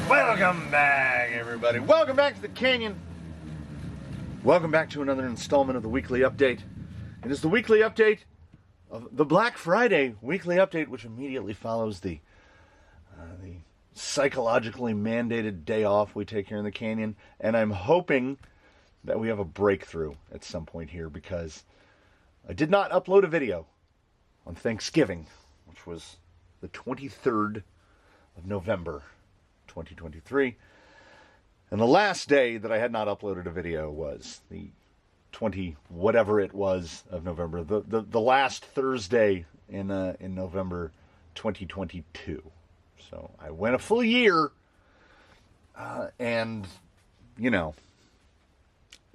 Welcome back, everybody. Welcome back to the Canyon. Welcome back to another installment of the weekly update. It is the weekly update of the Black Friday weekly update, which immediately follows the psychologically mandated day off we take here in the Canyon. And I'm hoping that we have a breakthrough at some point here, because I did not upload a video on Thanksgiving, which was the 23rd of November, 2023. And the last day that I had not uploaded a video was the 20 whatever it was of November, the last Thursday in November 2022. So I went a full year, and you know,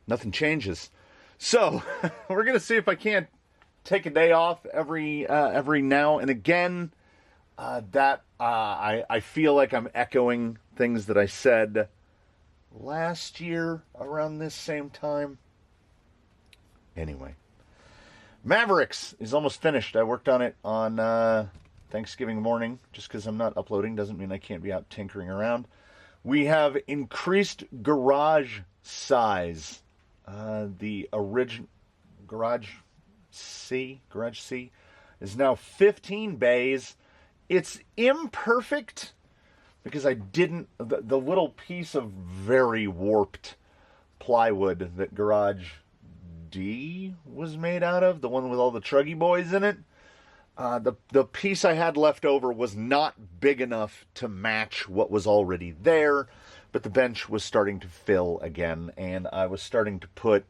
nothing changes. So we're gonna see if I can't take a day off every now and again. I feel like I'm echoing things that I said last year around this same time. Anyway, Mavericks is almost finished. I worked on it on Thanksgiving morning. Just because I'm not uploading doesn't mean I can't be out tinkering around. We have increased garage size. The original garage C is now 15 bays. It's imperfect because I didn't, the little piece of very warped plywood that garage D was made out of, the one with all the Truggy boys in it, the piece I had left over was not big enough to match what was already there, but the bench was starting to fill again, and I was starting to put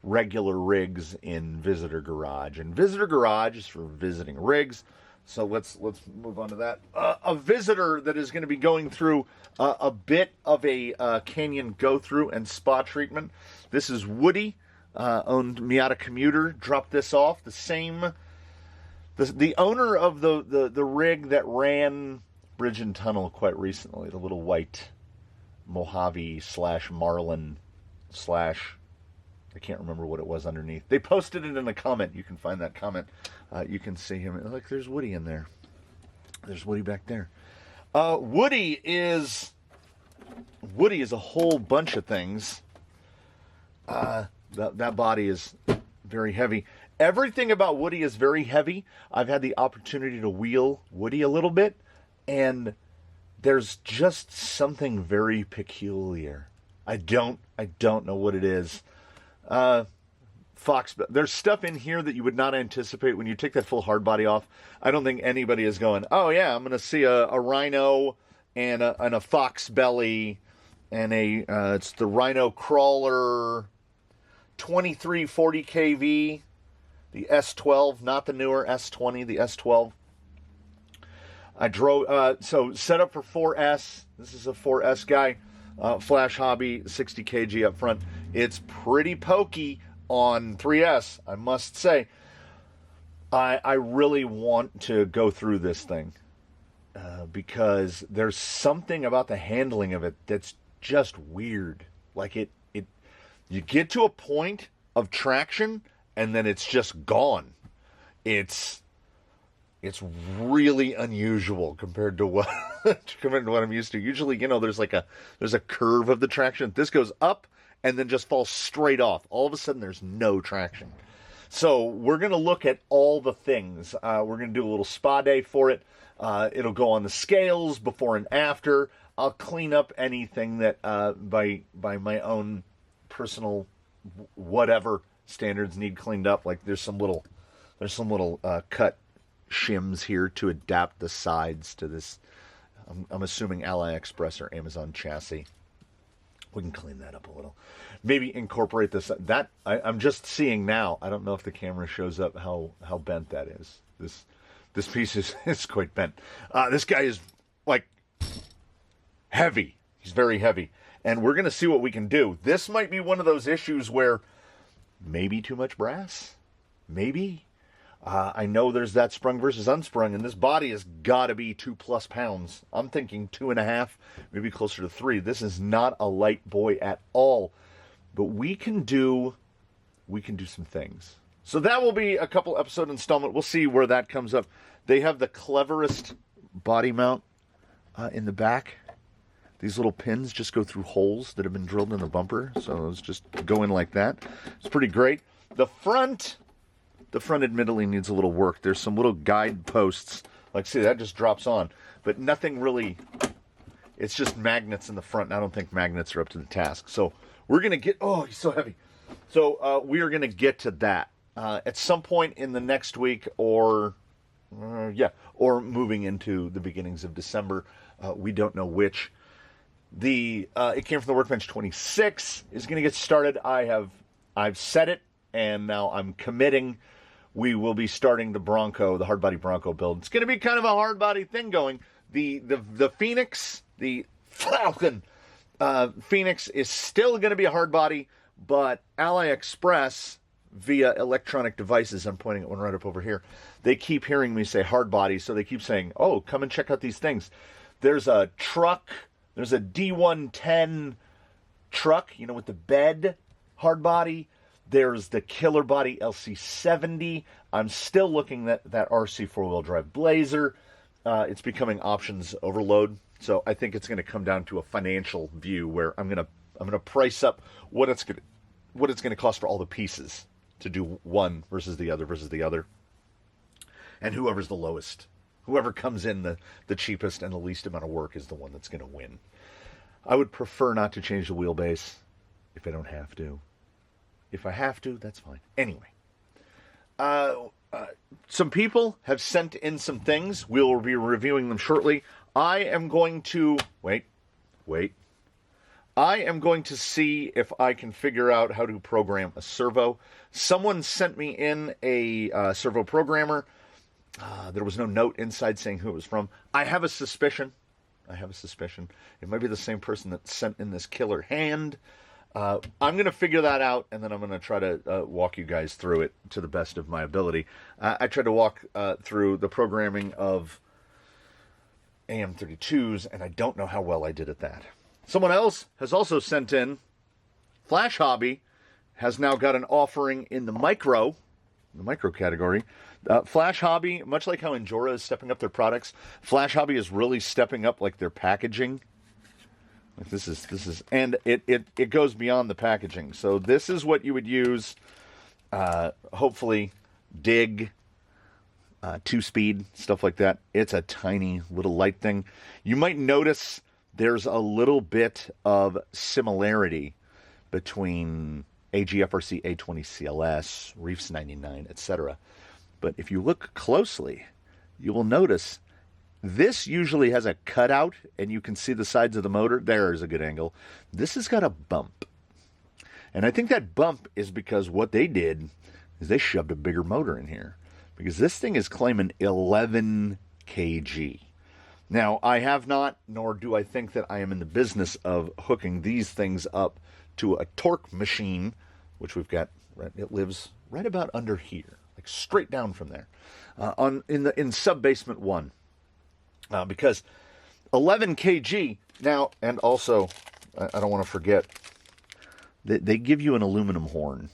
regular rigs in Visitor Garage. And Visitor Garage is for visiting rigs. So let's move on to that. A visitor that is going to be going through a bit of a canyon go-through and spa treatment. This is Woody, owned Miata Commuter. Dropped this off. The owner of the rig that ran Bridge and Tunnel quite recently, the little white Mojave / Marlin / I can't remember what it was underneath. They posted it in a comment. You can find that comment. You can see him. Look, there's Woody in there. There's Woody back there. Woody is a whole bunch of things. That body is very heavy. Everything about Woody is very heavy. I've had the opportunity to wheel Woody a little bit, and there's just something very peculiar. I don't know what it is. There's stuff in here that you would not anticipate when you take that full hard body off. I don't think anybody is going, oh yeah, I'm going to see a rhino and a fox belly and it's the Rhino Crawler 2340 kV, the S12, not the newer S20, the S12. I drove, so set up for 4S. This is a 4S guy. Flash Hobby, 60 kg up front. It's pretty pokey on 3S, I must say. I really want to go through this thing because there's something about the handling of it that's just weird. Like you get to a point of traction and then it's just gone. It's really unusual compared to what I'm used to. Usually, there's a curve of the traction. This goes up and then just falls straight off. All of a sudden, there's no traction. So we're going to look at all the things. We're going to do a little spa day for it. It'll go on the scales before and after. I'll clean up anything that by my own personal whatever standards need cleaned up. Like there's some little cut shims here to adapt the sides to this. I'm assuming AliExpress or Amazon chassis. We can clean that up a little. Maybe incorporate this. That I'm just seeing now. I don't know if the camera shows up how bent that is. This piece is quite bent. This guy is like heavy. He's very heavy, and we're gonna see what we can do. This might be one of those issues where maybe too much brass. Maybe. I know there's that sprung versus unsprung, and this body has got to be 2+ pounds. I'm thinking 2.5, maybe closer to 3. This is not a light boy at all, but we can do some things. So that will be a couple episode installment. We'll see where that comes up. They have the cleverest body mount in the back. these little pins just go through holes that have been drilled in the bumper. So it's just go in like that. It's pretty great. The front admittedly needs a little work. There's some little guide posts. Like, see, that just drops on. But nothing really, it's just magnets in the front, and I don't think magnets are up to the task. So we're going to get, oh, he's so heavy. So we are going to get to that at some point in the next week, or moving into the beginnings of December. We don't know which. It Came from the Workbench 26 is going to get started. I've said it, and now I'm committing. We will be starting the Bronco, the hard body Bronco build. It's going to be kind of a hard body thing going. The Phoenix, the Falcon Phoenix is still going to be a hard body, but Ally Express via electronic devices, I'm pointing at one right up over here, they keep hearing me say hard body, so they keep saying, oh, come and check out these things. There's a truck, there's a D110 truck, with the bed, hard body. There's the killer body LC70. I'm still looking at that RC four-wheel drive Blazer. It's becoming options overload, so I think it's going to come down to a financial view where I'm going to price up what it's going to cost for all the pieces to do one versus the other, and whoever's the lowest, whoever comes in the cheapest and the least amount of work is the one that's going to win. I would prefer not to change the wheelbase if I don't have to. If I have to, that's fine. Anyway, some people have sent in some things. We'll be reviewing them shortly. I am going to wait. I am going to see if I can figure out how to program a servo. Someone sent me in a servo programmer. There was no note inside saying who it was from. I have a suspicion. It might be the same person that sent in this killer hand. I'm going to figure that out, and then I'm going to try to walk you guys through it to the best of my ability. I tried to walk through the programming of AM32s, and I don't know how well I did at that. Someone else has also sent in, Flash Hobby has now got an offering in the micro category. Flash Hobby, much like how Enjora is stepping up their products, Flash Hobby is really stepping up like their packaging. Like this is, and it goes beyond the packaging. So this is what you would use, hopefully, dig, 2-speed, stuff like that. It's a tiny little light thing. You might notice there's a little bit of similarity between AGFRC A20 CLS, Reefs 99, etc. But if you look closely, you will notice this usually has a cutout, and you can see the sides of the motor. There is a good angle. This has got a bump. And I think that bump is because what they did is they shoved a bigger motor in here. Because this thing is claiming 11 kg. Now, I have not, nor do I think that I am in the business of hooking these things up to a torque machine, which we've got, it lives right about under here, like straight down from there, in sub-basement 1. Because 11 kg, now, and also, I don't want to forget, they give you an aluminum horn.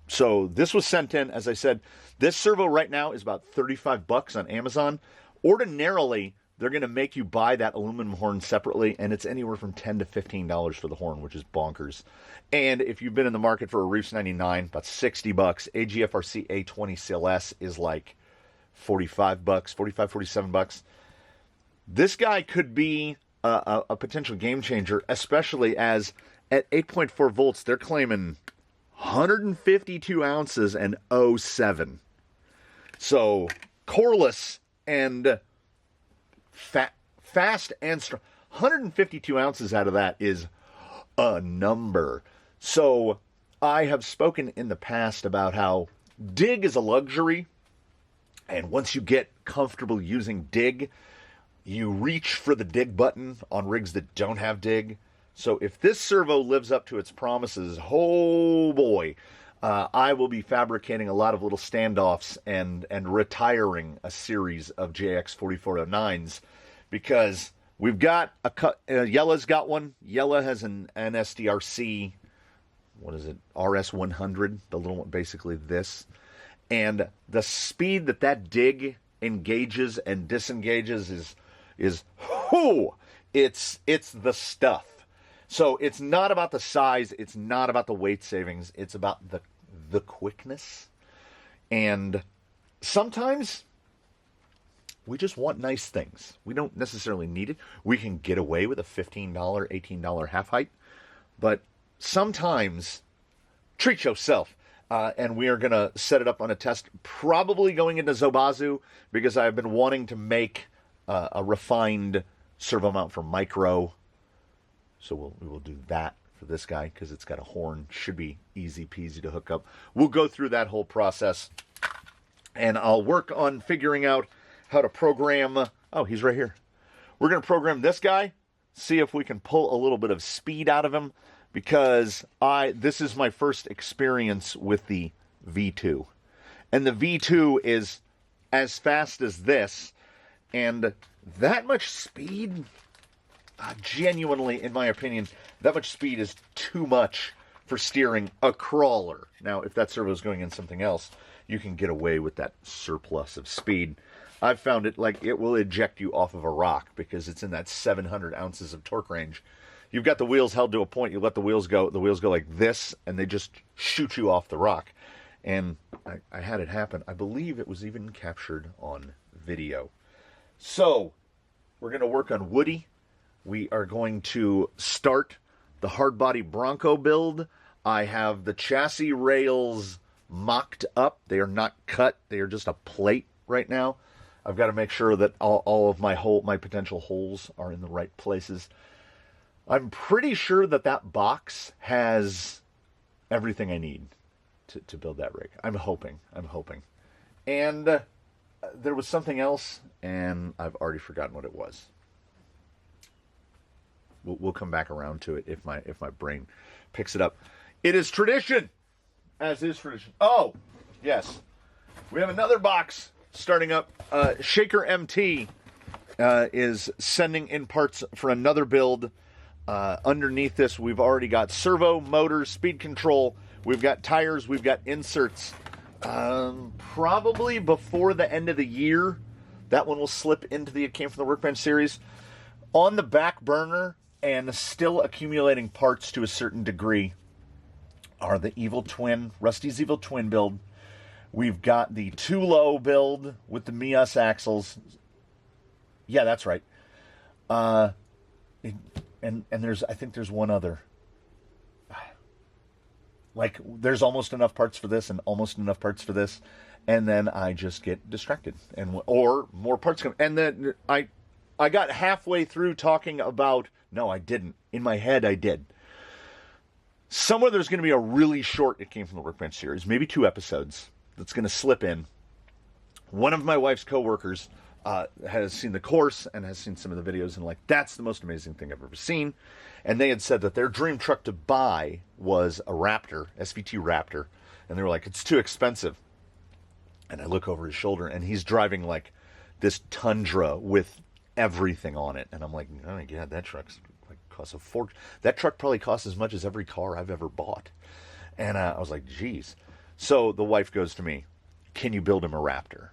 So this was sent in, as I said, this servo right now is about $35 on Amazon. Ordinarily, they're going to make you buy that aluminum horn separately, and it's anywhere from $10 to $15 for the horn, which is bonkers. And if you've been in the market for a Reefs 99, about $60. AGFRC A20 CLS is like $45, $47. This guy could be a potential game changer, especially as at 8.4 volts, they're claiming 152 ounces and 0.7. So coreless and fast and strong. 152 ounces out of that is a number. So I have spoken in the past about how dig is a luxury, and once you get comfortable using dig, you reach for the dig button on rigs that don't have dig. So if this servo lives up to its promises, oh boy, I will be fabricating a lot of little standoffs and retiring a series of JX 4409s, because we've got Yella's got one. Yella has an SDRC, what is it, RS100, the little one, basically this. And the speed that dig engages and disengages is It's the stuff. So it's not about the size. It's not about the weight savings. It's about the quickness. And sometimes we just want nice things. We don't necessarily need it. We can get away with a $15, $18 half height. But sometimes treat yourself. And we are going to set it up on a test, probably going into Zobazu, because I've been wanting to make a refined servo mount for micro. So we will do that for this guy because it's got a horn. Should be easy peasy to hook up. We'll go through that whole process. And I'll work on figuring out how to program. Oh, he's right here. We're going to program this guy, see if we can pull a little bit of speed out of him, because this is my first experience with the V2. And the V2 is as fast as this. And that much speed, genuinely, in my opinion, that much speed is too much for steering a crawler. Now, if that servo is going in something else, you can get away with that surplus of speed. I've found it like it will eject you off of a rock because it's in that 700 ounces of torque range. You've got the wheels held to a point, you let the wheels go like this, and they just shoot you off the rock. And I had it happen. I believe it was even captured on video. So, we're going to work on Woody. We are going to start the hard body Bronco build. I have the chassis rails mocked up. They are not cut. They are just a plate right now. I've got to make sure that all of my potential holes are in the right places. I'm pretty sure that box has everything I need to build that rig. I'm hoping. And there was something else, and I've already forgotten what it was. We'll come back around to it if my brain picks it up. It is tradition, as is tradition. Oh, yes. We have another box starting up. Shaker MT is sending in parts for another build. Underneath this, we've already got servo, motors, speed control. We've got tires. We've got inserts. Probably before the end of the year, that one will slip into the It Came From the Workbench series. On the back burner and still accumulating parts to a certain degree are the Rusty's Evil Twin build. We've got the Too Low build with the Me-Us axles. Yeah, that's right. And I think there's one other. Like, there's almost enough parts for this and almost enough parts for this, and then I just get distracted, or more parts come. And then I got halfway through talking about. No, I didn't. In my head, I did. Somewhere there's going to be a really short It Came From the Workbench series, maybe 2 episodes, that's going to slip in. One of my wife's coworkers has seen the course and has seen some of the videos and that's the most amazing thing I've ever seen. And they had said that their dream truck to buy was a Raptor, SVT Raptor. And they were like, it's too expensive. And I look over his shoulder and he's driving this Tundra with everything on it. And I'm like, oh my God, that truck's costs a fortune. That truck probably costs as much as every car I've ever bought. And I was like, geez. So the wife goes to me, can you build him a Raptor?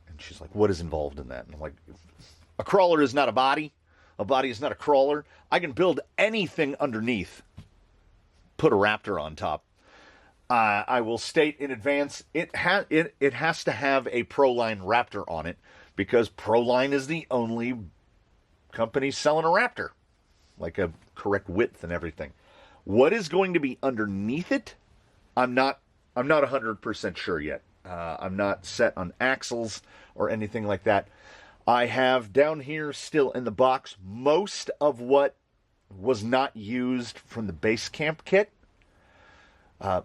And she's like, what is involved in that? And I'm like, a crawler is not a body. A body is not a crawler. I can build anything underneath. Put a Raptor on top. I will state in advance, it has to have a Proline Raptor on it, because Proline is the only company selling a Raptor. Like a correct width and everything. What is going to be underneath it? I'm not 100% sure yet. I'm not set on axles or anything like that. I have down here still in the box most of what was not used from the base camp kit,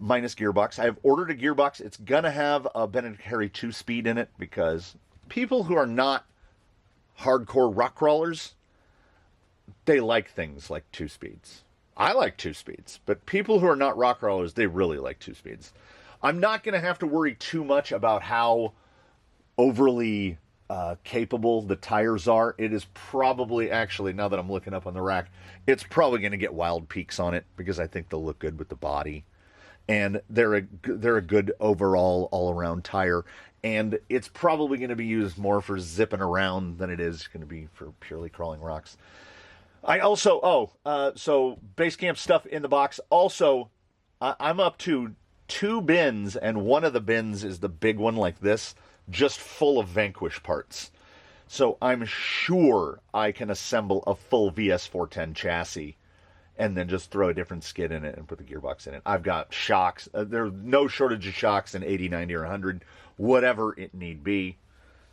minus gearbox. I have ordered a gearbox. It's going to have a Benedict Harry 2-speed in it, because people who are not hardcore rock crawlers, they like things like 2 speeds. I like 2 speeds, but people who are not rock crawlers, they really like 2 speeds. I'm not going to have to worry too much about how overly capable the tires are. It is probably, actually, now that I'm looking up on the rack, it's probably going to get wild peaks on it, because I think they'll look good with the body. And they're a good overall, all-around tire. And it's probably going to be used more for zipping around than it is going to be for purely crawling rocks. I also, so base camp stuff in the box. Also, I'm up to 2 bins, and one of the bins is the big one like this, just full of Vanquish parts. So I'm sure I can assemble a full VS410 chassis and then just throw a different skid in it and put the gearbox in it. I've got shocks. There's no shortage of shocks in 80, 90, or 100, whatever it need be.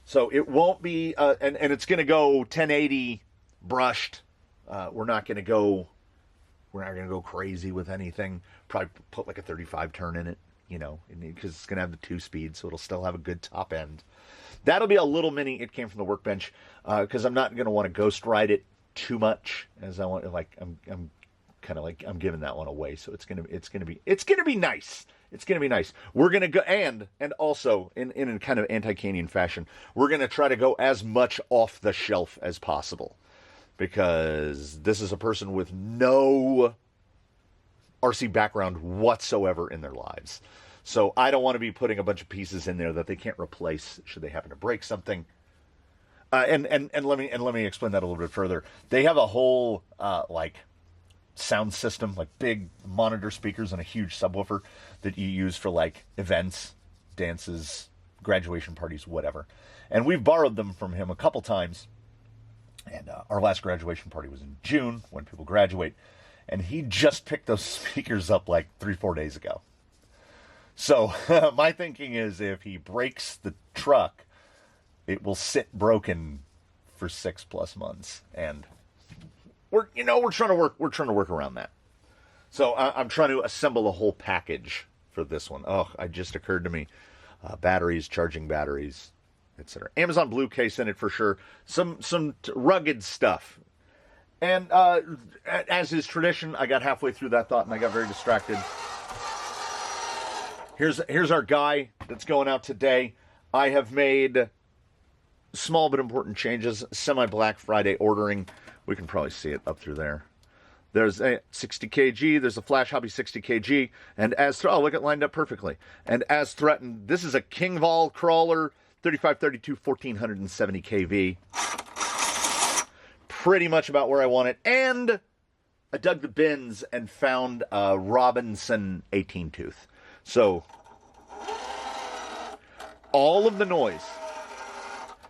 So it won't be, and it's going to go 1080 brushed. We're not going to go crazy with anything. Probably put like a 35 turn in it, because it's going to have the 2-speed, so it'll still have a good top end. That'll be a little mini. It came from the workbench, because I'm not going to want to ghost ride it too much, as I want. I'm kind of like I'm giving that one away, so it's gonna be nice. It's gonna be nice. We're gonna go and also in a kind of anti-canyon fashion, we're gonna try to go as much off the shelf as possible, because this is a person with no RC background whatsoever in their lives. So I don't want to be putting a bunch of pieces in there that they can't replace should they happen to break something. And let me explain that a little bit further. They have a whole sound system, like big monitor speakers and a huge subwoofer that you use for like events, dances, graduation parties, whatever. And we've borrowed them from him a couple times. And our last graduation party was in June when people graduate. And he just picked those speakers up like 3-4 days ago. So my thinking is if he breaks the truck, it will sit broken for 6+ months. And we're trying to work around that. So I'm trying to assemble a whole package for this one. Oh, it just occurred to me. Batteries, charging batteries, etc. Amazon Blue case in it for sure. Some rugged stuff. And as is tradition, I got halfway through that thought and I got very distracted. Here's our guy that's going out today. I have made small but important changes. Semi-Black Friday ordering. We can probably see it up through there. There's a 60 kg. There's a Flash Hobby 60 kg. And look, it lined up perfectly. And as threatened, this is a Kingv crawler, 3532, 1470 kV. Pretty much about where I want it. And I dug the bins and found a Robinson 18 tooth. So all of the noise,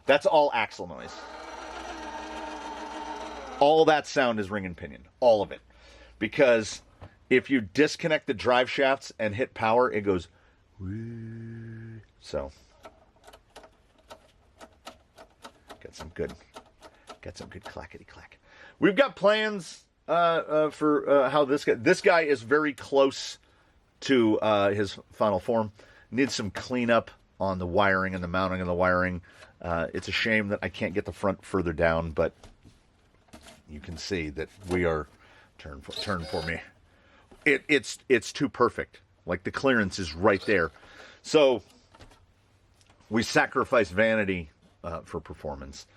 that's all axle noise. All that sound is ring and pinion. All of it. Because if you disconnect the drive shafts and hit power, it goes whoo. So get some good clackety clack. We've got plans for how this guy is very close to his final form. Needs some cleanup on the wiring and the mounting of the wiring. It's a shame that I can't get the front further down, but you can see that we are turn for me. It's too perfect. Like the clearance is right there. So we sacrifice vanity for performance.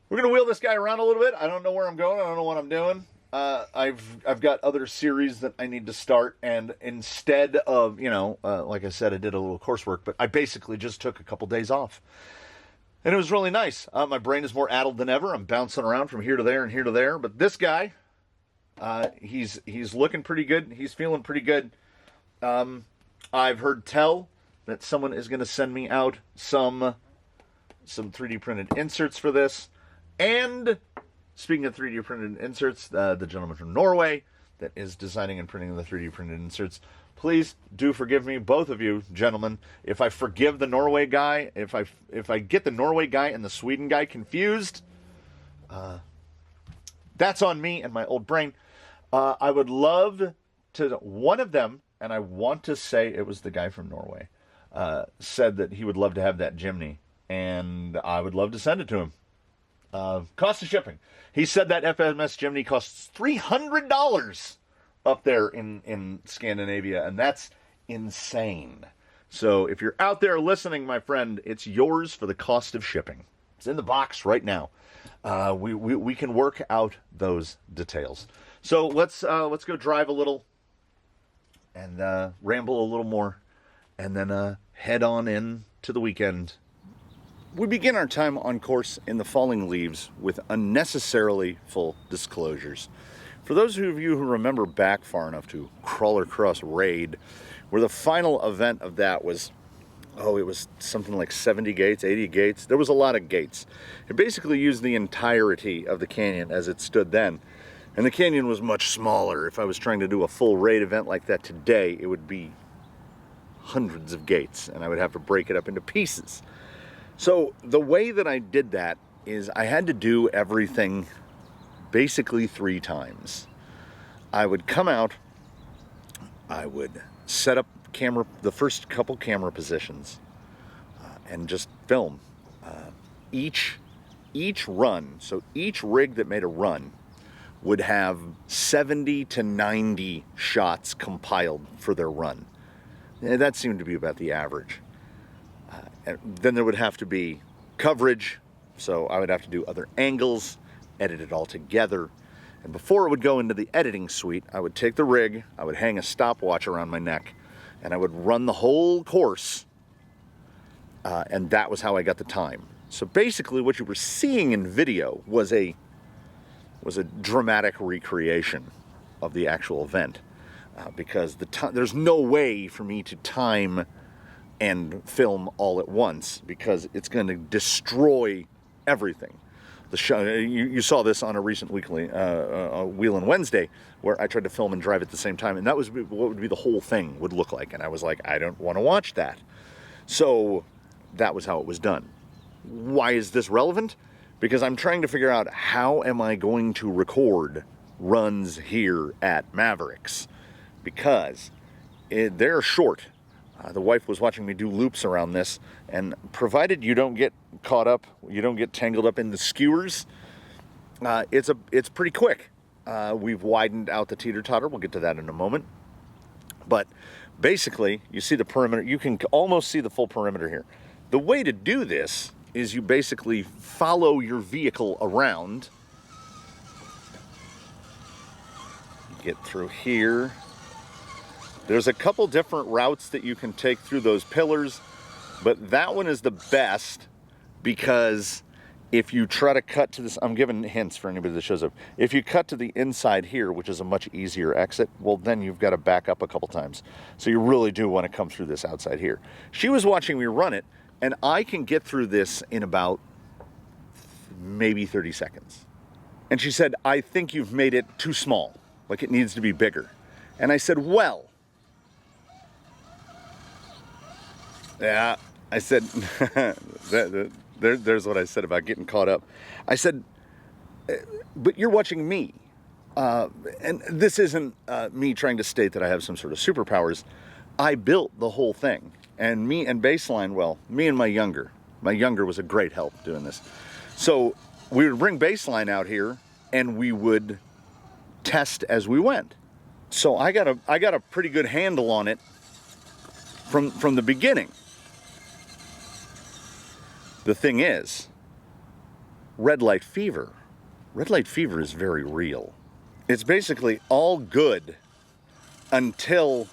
We're gonna wheel this guy around a little bit. I don't know where I'm going. I don't know what I'm doing. I've got other series that I need to start, and instead of like I said, I did a little coursework, but I basically just took a couple days off. And it was really nice. My brain is more addled than ever. I'm bouncing around from here to there and here to there. But this guy, he's looking pretty good. He's feeling pretty good. I've heard tell that someone is going to send me out some 3D printed inserts for this. And speaking of 3D printed inserts, the gentleman from Norway that is designing and printing the 3D printed inserts, please do forgive me, both of you gentlemen, if I forgive the Norway guy, if I get the Norway guy and the Sweden guy confused. That's on me and my old brain. I would love to, one of them, and I want to say it was the guy from Norway, said that he would love to have that Jimny, and I would love to send it to him. Cost of shipping. He said that FMS Jimny costs $300 up there in Scandinavia, and that's insane. So if you're out there listening, my friend, it's yours for the cost of shipping. It's in the box right now. We can work out those details. So let's go drive a little and ramble a little more, and then head on in to the weekend. We begin our time on course in the falling leaves with unnecessarily full disclosures. For those of you who remember back far enough to Crawler Cross Raid, where the final event of that was, it was something like 70 gates, 80 gates. There was a lot of gates. It basically used the entirety of the canyon as it stood then. And the canyon was much smaller. If I was trying to do a full raid event like that today, it would be hundreds of gates, and I would have to break it up into pieces. So the way that I did that is I had to do everything basically 3 times. I would come out, I would set up the first couple camera positions, and just film. Each run, so each rig that made a run would have 70 to 90 shots compiled for their run. And that seemed to be about the average. And then there would have to be coverage, so I would have to do other angles, edit it all together. And before it would go into the editing suite, I would take the rig, I would hang a stopwatch around my neck, and I would run the whole course, and that was how I got the time. So basically what you were seeing in video was a dramatic recreation of the actual event. Because there's no way for me to time and film all at once, because it's going to destroy everything. The show, you saw this on a recent weekly Wheelin' Wednesday, where I tried to film and drive at the same time, and that was what would be the whole thing would look like, and I was like, I don't want to watch that. So that was how it was done. Why is this relevant? Because I'm trying to figure out how am I going to record runs here at Mavericks. Because they're short. The wife was watching me do loops around this, and provided you don't get caught up, you don't get tangled up in the skewers, it's pretty quick. We've widened out the teeter-totter. We'll get to that in a moment. But basically, you see the perimeter. You can almost see the full perimeter here. The way to do this is you basically follow your vehicle around. Get through here. There's a couple different routes that you can take through those pillars, but that one is the best because if you try to cut to this, I'm giving hints for anybody that shows up. If you cut to the inside here, which is a much easier exit, well, then you've got to back up a couple times. So you really do want to come through this outside here. She was watching me run it, and I can get through this in about maybe 30 seconds. And she said, I think you've made it too small, like it needs to be bigger. And I said, well, yeah, I said, there's what I said about getting caught up. I said, but you're watching me. And this isn't me trying to state that I have some sort of superpowers. I built the whole thing. And me and Baseline, well, me and my younger was a great help doing this. So we would bring Baseline out here and we would test as we went. So I got a pretty good handle on it from the beginning. The thing is, red light fever. Red light fever is very real. It's basically all good until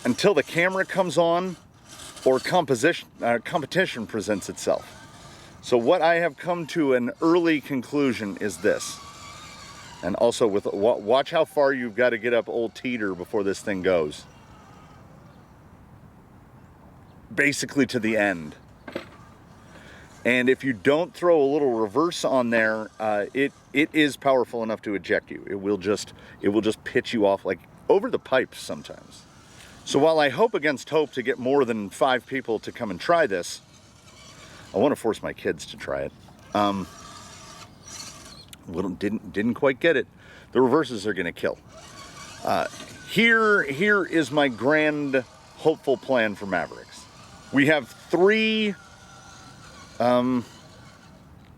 the camera comes on or competition presents itself. So what I have come to an early conclusion is this. And also watch how far you've got to get up old Teeter before this thing goes. Basically to the end. And if you don't throw a little reverse on there, it is powerful enough to eject you. It will just pitch you off like over the pipes sometimes. So while I hope against hope to get more than 5 people to come and try this, I want to force my kids to try it. Didn't quite get it. The reverses are going to kill. Here is my grand hopeful plan for Mavericks. We have 3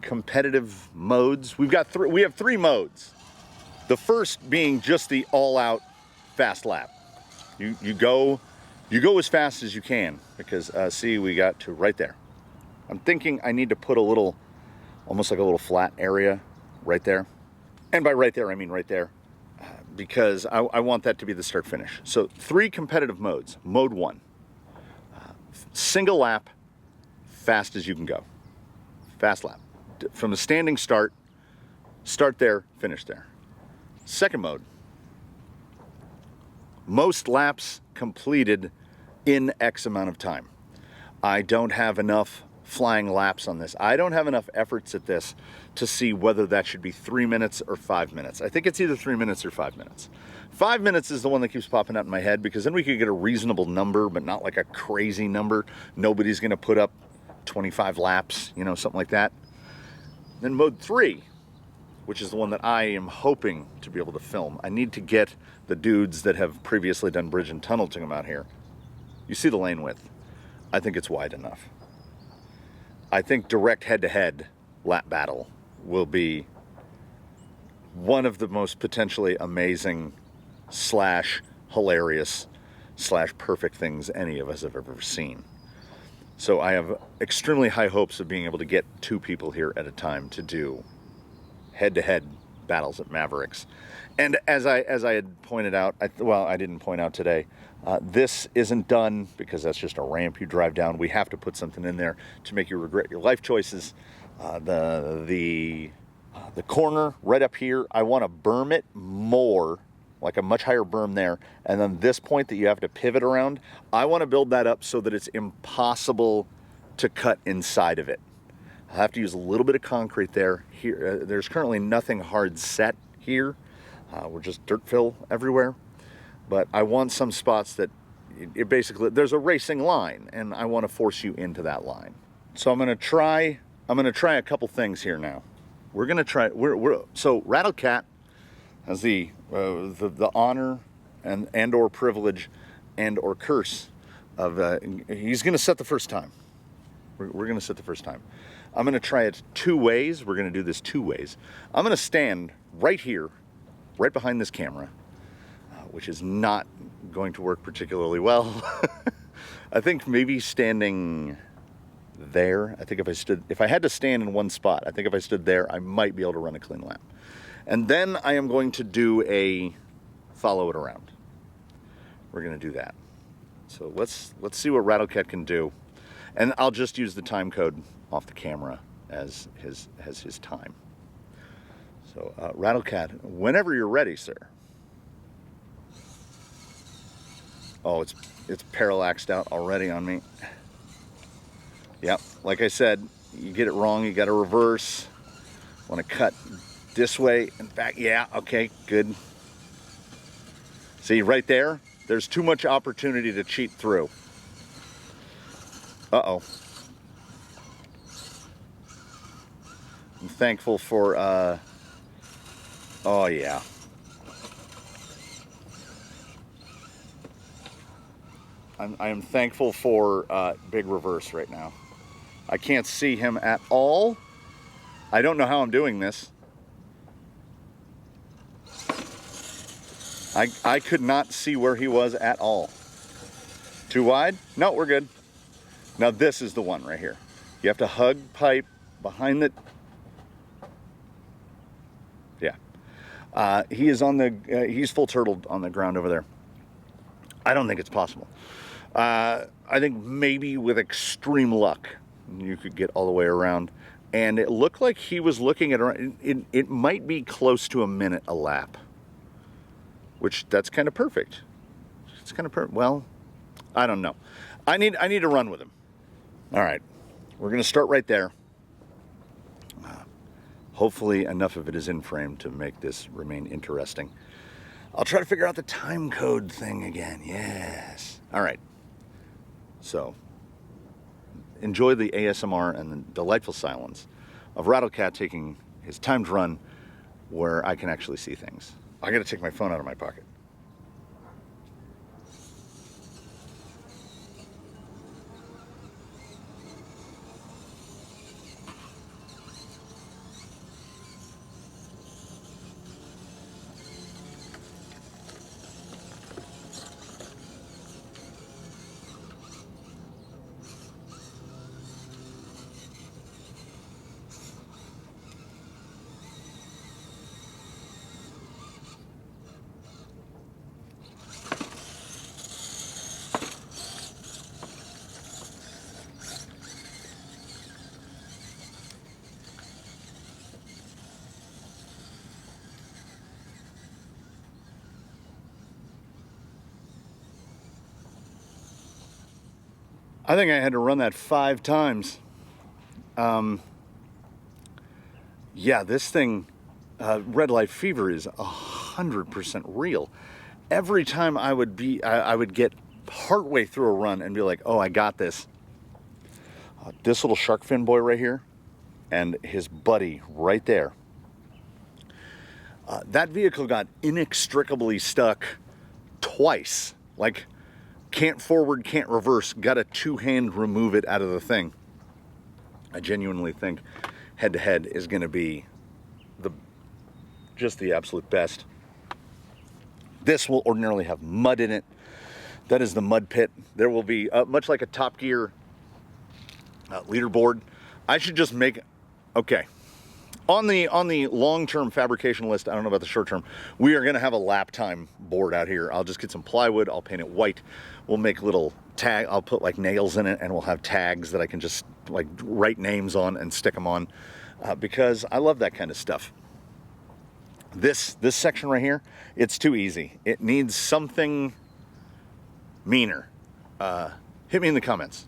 competitive modes. We have 3 modes. The first being just the all-out fast lap. You go as fast as you can because see, we got to right there. I'm thinking I need to put a little, almost like a little flat area right there. And by right there, I mean right there, because I want that to be the start finish. So 3 competitive modes. Mode 1, single lap, fast as you can go. Fast lap. From the standing start there, finish there. Second mode, most laps completed in X amount of time. I don't have enough flying laps on this. I don't have enough efforts at this to see whether that should be 3 minutes or 5 minutes. I think it's either 3 minutes or 5 minutes. 5 minutes is the one that keeps popping out in my head, because then we could get a reasonable number, but not like a crazy number. Nobody's going to put up 25 laps, you know, something like that. Then mode 3, which is the one that I am hoping to be able to film. I need to get the dudes that have previously done bridge and tunnel to come out here. You see the lane width. I think it's wide enough. I think direct head-to-head lap battle will be one of the most potentially amazing / hilarious / perfect things any of us have ever seen. So I have extremely high hopes of being able to get 2 people here at a time to do head-to-head battles at Mavericks. And as I had pointed out, I didn't point out today, this isn't done because that's just a ramp you drive down. We have to put something in there to make you regret your life choices. The corner right up here, I want to berm it more, like a much higher berm there. And then this point that you have to pivot around, I want to build that up so that it's impossible to cut inside of it. I'll have to use a little bit of concrete there. Here, there's currently nothing hard set here. We're just dirt fill everywhere. But I want some spots that it basically, there's a racing line, and I want to force you into that line. So I'm going to try a couple things here now. We're going to try, so Rattle Cat has the honor and or privilege and or curse of, he's going to set the first time. We're going to set the first time. I'm going to try it 2 ways. We're going to do this 2 ways. I'm going to stand right here, right behind this camera, which is not going to work particularly well. I think maybe standing there. I think if I had to stand in one spot, I think if I stood there, I might be able to run a clean lap. And then I am going to do a follow it around. We're going to do that. So let's see what Rattle Cat can do. And I'll just use the time code off the camera as his time. So Rattle Cat, whenever you're ready, sir. Oh, it's parallaxed out already on me. Yep, like I said, you get it wrong, you got to reverse. Want to cut this way and back. Yeah, okay, good. See, right there, there's too much opportunity to cheat through. Uh-oh. I'm thankful for, oh yeah. I am thankful for big reverse right now. I can't see him at all. I don't know how I'm doing this. I could not see where he was at all. Too wide? No, we're good. Now this is the one right here. You have to hug pipe behind the... Yeah. He is on the... he's full turtled on the ground over there. I don't think it's possible. I think maybe with extreme luck, you could get all the way around. And it looked like he was looking at around... It might be close to a minute a lap. Which, that's kind of perfect. It's kind of perfect. Well, I don't know. I need to run with him. All right. We're going to start right there. Hopefully enough of it is in frame to make this remain interesting. I'll try to figure out the time code thing again. Yes. All right. So, enjoy the ASMR and the delightful silence of Rattle Cat taking his timed run where I can actually see things. I got to take my phone out of my pocket. I think I had to run that 5 times. Yeah, this thing, red light fever is 100% real. Every time I would get partway through a run and be like, oh, I got this. This little shark fin boy right here and his buddy right there. That vehicle got inextricably stuck twice. Like, can't forward, can't reverse. Got to 2-hand remove it out of the thing. I genuinely think head-to-head is going to be just the absolute best. This will ordinarily have mud in it. That is the mud pit. There will be, much like a Top Gear leaderboard. I should just make, okay. On the long-term fabrication list, I don't know about the short-term, we are going to have a lap time board out here. I'll just get some plywood. I'll paint it white. We'll make little tag. I'll put like nails in it, and we'll have tags that I can just like write names on and stick them on because I love that kind of stuff. This section right here, it's too easy. It needs something meaner. Hit me in the comments.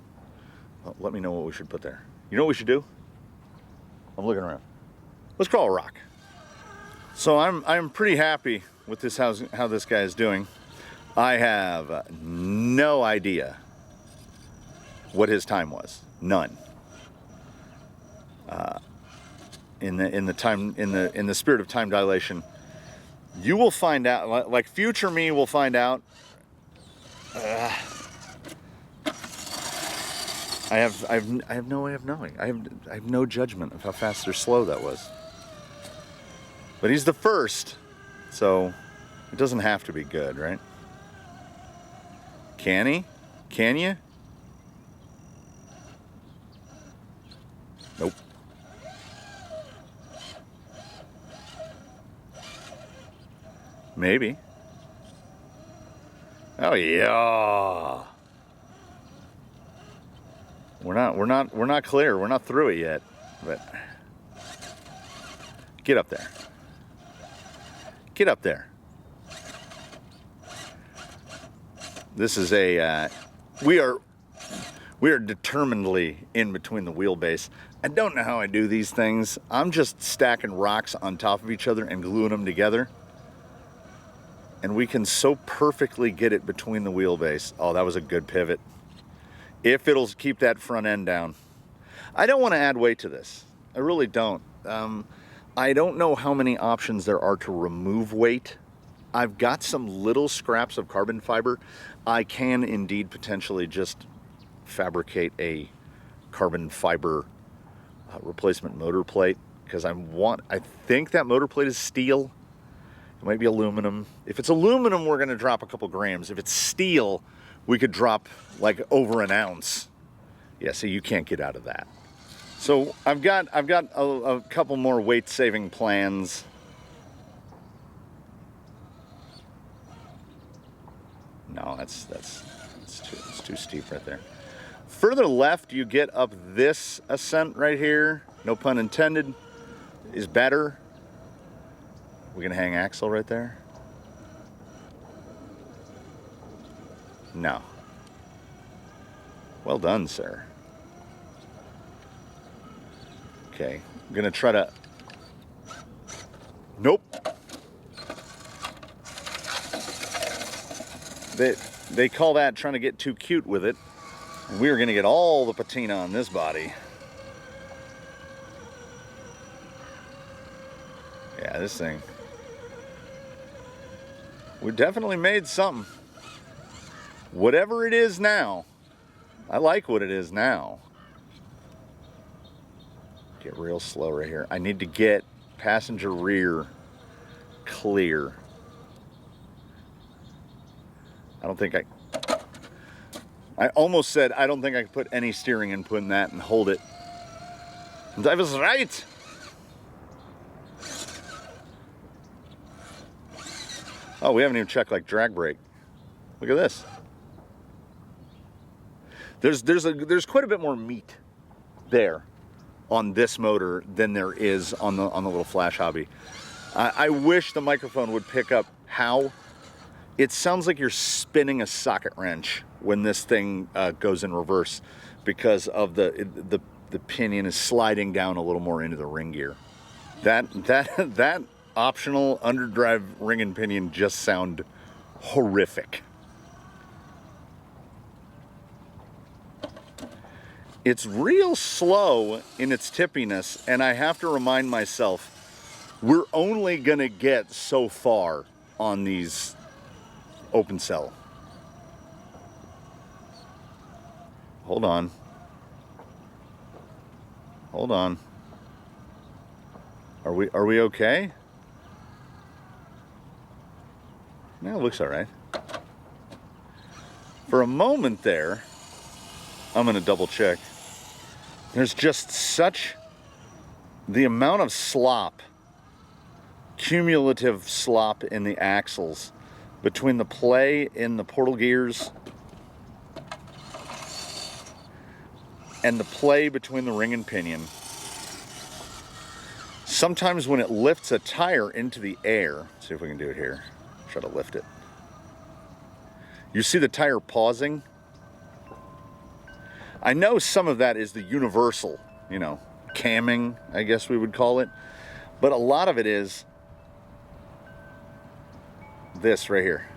Let me know what we should put there. You know what we should do? I'm looking around. Let's crawl a rock. So I'm pretty happy with this how this guy is doing. I have no idea what his time was. None. In the spirit of time dilation, you will find out. Like future me will find out. I have no way of knowing. I have no judgment of how fast or slow that was. But he's the first, so it doesn't have to be good, right? Can he? Can you? Nope. Maybe. Oh yeah. We're not clear. We're not through it yet. But get up there. Get up there. This is a we are determinedly in between the wheelbase. I don't know how I do these things. I'm just stacking rocks on top of each other and gluing them together. And we can so perfectly get it between the wheelbase. Oh, that was a good pivot. If it'll keep that front end down. I don't want to add weight to this. I really don't. I don't know how many options there are to remove weight. I've got some little scraps of carbon fiber. I can indeed potentially just fabricate a carbon fiber replacement motor plate because I think that motor plate is steel. It might be aluminum. If it's aluminum, we're going to drop a couple grams. If it's steel, we could drop like over an ounce. Yeah, so you can't get out of that. So I've got a couple more weight saving plans. No, that's too steep right there. Further left, you get up this ascent right here. No pun intended. Is better. We're gonna hang axle right there. No. Well done, sir. Okay, I'm gonna try to. Nope. They call that trying to get too cute with it. We're gonna get all the patina on this body. Yeah, this thing. We definitely made something. Whatever it is now, I like what it is now. Get real slow right here. I need to get passenger rear clear. I almost said I don't think I could put any steering input in that and hold it. And I was right. Oh, we haven't even checked like drag brake. Look at this. There's quite a bit more meat there on this motor than there is on the little Flash Hobby. I wish the microphone would pick up how it sounds like you're spinning a socket wrench when this thing goes in reverse, because of the pinion is sliding down a little more into the ring gear. That optional underdrive ring and pinion just sound horrific. It's real slow in its tippiness, and I have to remind myself, we're only gonna get so far on these open cell. Hold on. Hold on. Are we okay? No, it looks all right. For a moment there, I'm gonna double check. There's just such the amount of slop, cumulative slop in the axles between the play in the portal gears and the play between the ring and pinion. Sometimes when it lifts a tire into the air, see if we can do it here. Try to lift it. You see the tire pausing? I know some of that is the universal, you know, camming, I guess we would call it. But a lot of it is this right here.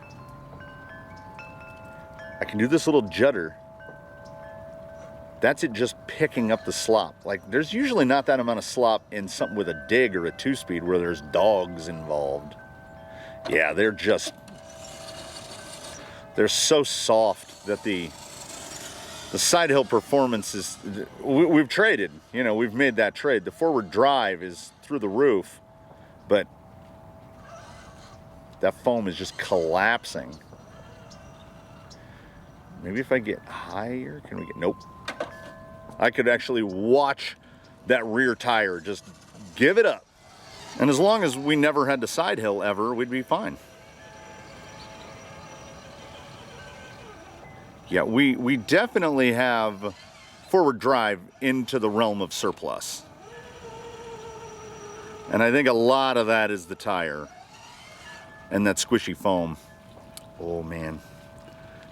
I can do this little judder. That's it just picking up the slop. Like, there's usually not that amount of slop in something with a dig or a 2-speed where there's dogs involved. Yeah, they're so soft that the side hill performance is, we've traded, you know, we've made that trade. The forward drive is through the roof, but that foam is just collapsing. Maybe if I get higher, can we get, nope. I could actually watch that rear tire just give it up. And as long as we never had to side hill ever, we'd be fine. Yeah, we definitely have forward drive into the realm of surplus. And I think a lot of that is the tire and that squishy foam. Oh man,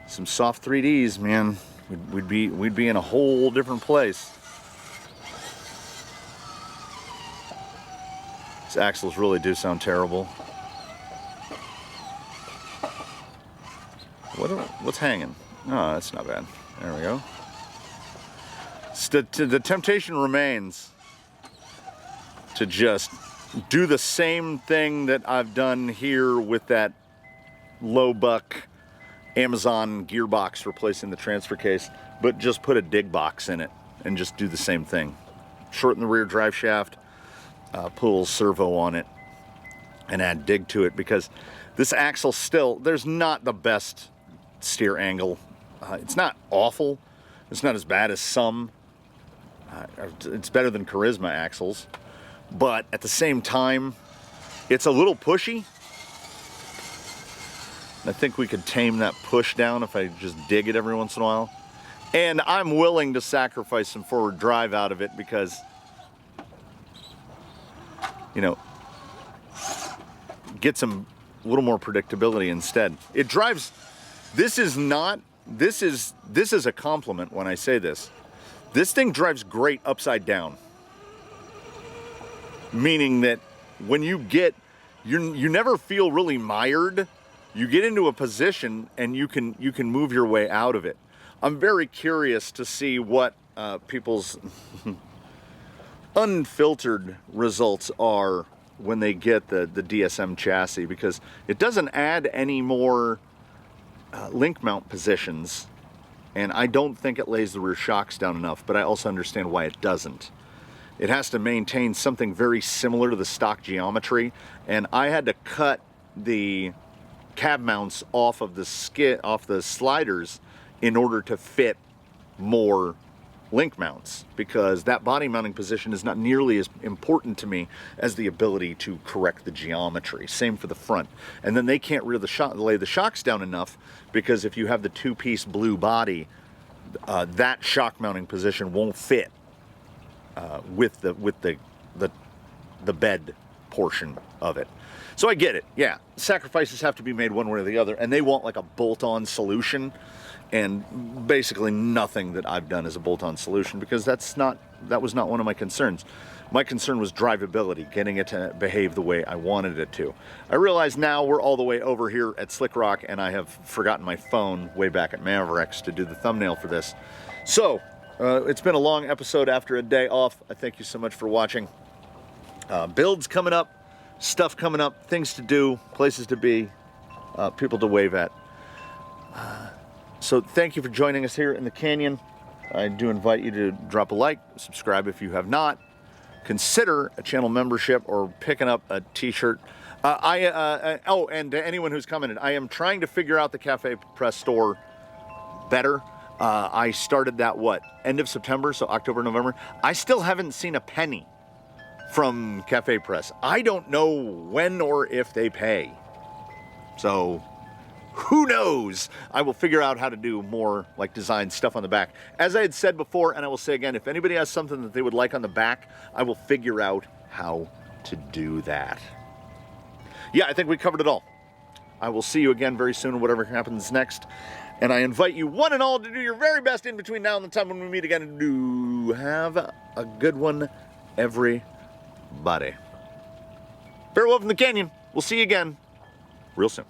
some soft 3Ds, man. We'd be in a whole different place. These axles really do sound terrible. What's hanging? Oh, that's not bad. There we go. The temptation remains to just do the same thing that I've done here with that low buck Amazon gearbox replacing the transfer case, but just put a dig box in it and just do the same thing. Shorten the rear drive shaft, pull servo on it, and add dig to it, because this axle still, there's not the best steer angle. It's not awful. It's not as bad as some. It's better than Charisma axles, but at the same time, it's a little pushy. I think we could tame that push down if I just dig it every once in a while. And I'm willing to sacrifice some forward drive out of it because, you know, get some a little more predictability instead. It drives, this is a compliment when I say this. This thing drives great upside down. Meaning that when you never feel really mired. You get into a position and you can move your way out of it. I'm very curious to see what people's unfiltered results are when they get the DSM chassis, because it doesn't add any more link mount positions, and I don't think it lays the rear shocks down enough, but I also understand why it doesn't. It has to maintain something very similar to the stock geometry, and I had to cut the cab mounts off of the sliders in order to fit more link mounts, because that body mounting position is not nearly as important to me as the ability to correct the geometry. Same for the front. And then they can't lay the shocks down enough, because if you have the two-piece blue body, that shock mounting position won't fit with the bed portion of it. So I get it. Yeah, sacrifices have to be made one way or the other, and they want like a bolt-on solution, and basically nothing that I've done is a bolt-on solution because that was not one of my concerns. My concern was drivability, getting it to behave the way I wanted it to. I realize now we're all the way over here at Slick Rock, and I have forgotten my phone way back at Mavericks to do the thumbnail for this. So, it's been a long episode after a day off. I thank you so much for watching. Builds coming up, stuff coming up, things to do, places to be, people to wave at. So thank you for joining us here in the canyon. I do invite you to drop a like, subscribe if you have not. Consider a channel membership or picking up a t-shirt. Oh, and to anyone who's commented, I am trying to figure out the Cafe Press store better. I started that, end of September, so October, November. I still haven't seen a penny from Cafe Press. I don't know when or if they pay. So, who knows? I will figure out how to do more like design stuff on the back. As I had said before, and I will say again, if anybody has something that they would like on the back, I will figure out how to do that. Yeah, I think we covered it all. I will see you again very soon, whatever happens next. And I invite you one and all to do your very best in between now and the time when we meet again. And do have a good one, everybody. Farewell from the canyon. We'll see you again real soon.